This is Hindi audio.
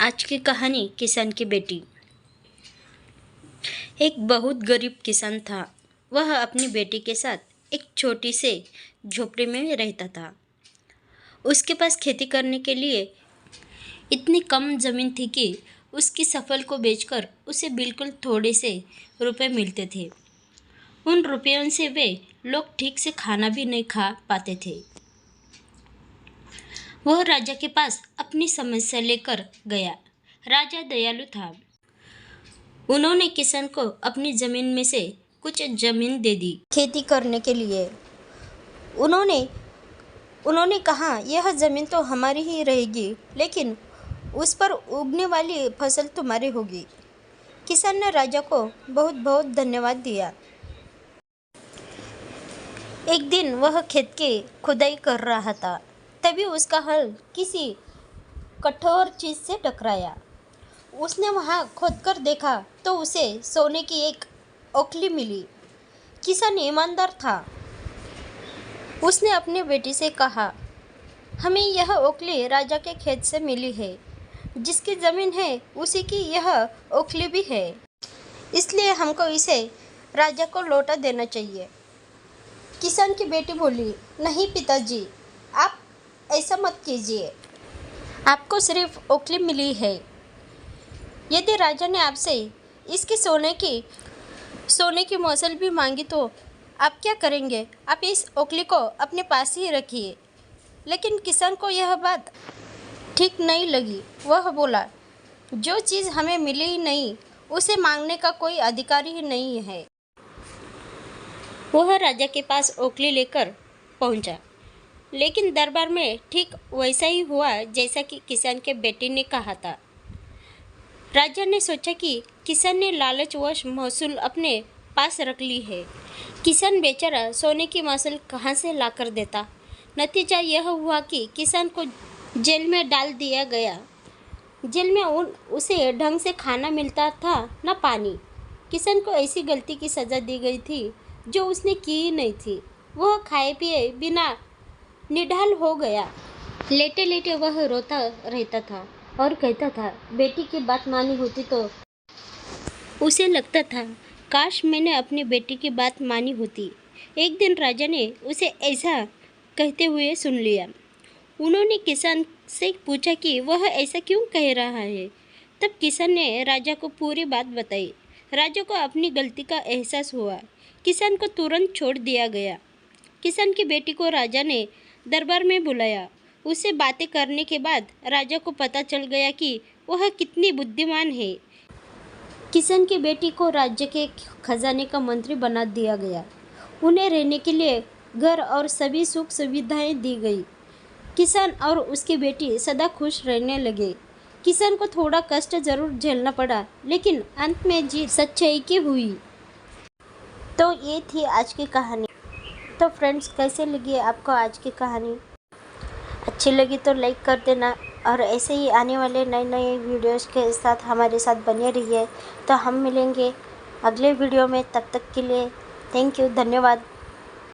आज की कहानी किसान की बेटी। एक बहुत गरीब किसान था। वह अपनी बेटी के साथ एक छोटी से झोपड़ी में रहता था। उसके पास खेती करने के लिए इतनी कम जमीन थी कि उसकी फसल को बेचकर उसे बिल्कुल थोड़े से रुपए मिलते थे। उन रुपयों से वे लोग ठीक से खाना भी नहीं खा पाते थे। वह राजा के पास अपनी समस्या लेकर गया। राजा दयालु था। उन्होंने किसान को अपनी जमीन में से कुछ जमीन दे दी खेती करने के लिए। उन्होंने कहा, यह जमीन तो हमारी ही रहेगी, लेकिन उस पर उगने वाली फसल तुम्हारी होगी। किसान ने राजा को बहुत बहुत धन्यवाद दिया। एक दिन वह खेत की खुदाई कर रहा था। तभी उसका हल किसी कठोर चीज से टकराया। उसने वहां खोदकर देखा तो उसे सोने की एक ओखली मिली। किसान ईमानदार था। उसने अपनी बेटी से कहा, हमें यह ओखली राजा के खेत से मिली है। जिसकी जमीन है उसी की यह ओखली भी है, इसलिए हमको इसे राजा को लौटा देना चाहिए। किसान की बेटी बोली, नहीं पिताजी, आप ऐसा मत कीजिए। आपको सिर्फ ओखली मिली है। यदि राजा ने आपसे इसकी सोने की मौसल भी मांगी तो आप क्या करेंगे? आप इस ओखली को अपने पास ही रखिए। लेकिन किसान को यह बात ठीक नहीं लगी। वह बोला, जो चीज़ हमें मिली ही नहीं उसे मांगने का कोई अधिकार ही नहीं है। वह राजा के पास ओखली लेकर पहुंचा। लेकिन दरबार में ठीक वैसा ही हुआ जैसा कि किसान के बेटे ने कहा था। राजा ने सोचा कि किसान ने लालचवश महसूल अपने पास रख ली है। किसान बेचारा सोने की महसूल कहाँ से लाकर देता। नतीजा यह हुआ कि किसान को जेल में डाल दिया गया। जेल में उसे ढंग से खाना मिलता था न पानी। किसान को ऐसी गलती की सज़ा दी गई थी जो उसने की ही नहीं थी। वह खाए पिए बिना निढाल हो गया। लेटे लेटे वह रोता रहता था और कहता था, बेटी की बात मानी होती तो। उसे लगता था, काश मैंने अपनी बेटी की बात मानी होती। एक दिन राजा ने उसे ऐसा कहते हुए सुन लिया। उन्होंने किसान से पूछा कि वह ऐसा क्यों कह रहा है। तब किसान ने राजा को पूरी बात बताई। राजा को अपनी गलती का एहसास हुआ। किसान को तुरंत छोड़ दिया गया। किसान की बेटी को राजा ने दरबार में बुलाया। उससे बातें करने के बाद राजा को पता चल गया कि वह कितनी बुद्धिमान है। किसान की बेटी को राज्य के खजाने का मंत्री बना दिया गया। उन्हें रहने के लिए घर और सभी सुख सुविधाएं दी गई। किसान और उसकी बेटी सदा खुश रहने लगे। किसान को थोड़ा कष्ट जरूर झेलना पड़ा, लेकिन अंत में जीत सच्चाई की हुई। तो ये थी आज की कहानी। तो फ्रेंड्स, कैसे लगी आपको आज की कहानी? अच्छी लगी तो लाइक कर देना और ऐसे ही आने वाले नए नए वीडियोस के साथ हमारे साथ बने रहिए। तो हम मिलेंगे अगले वीडियो में। तब तक के लिए थैंक यू, धन्यवाद।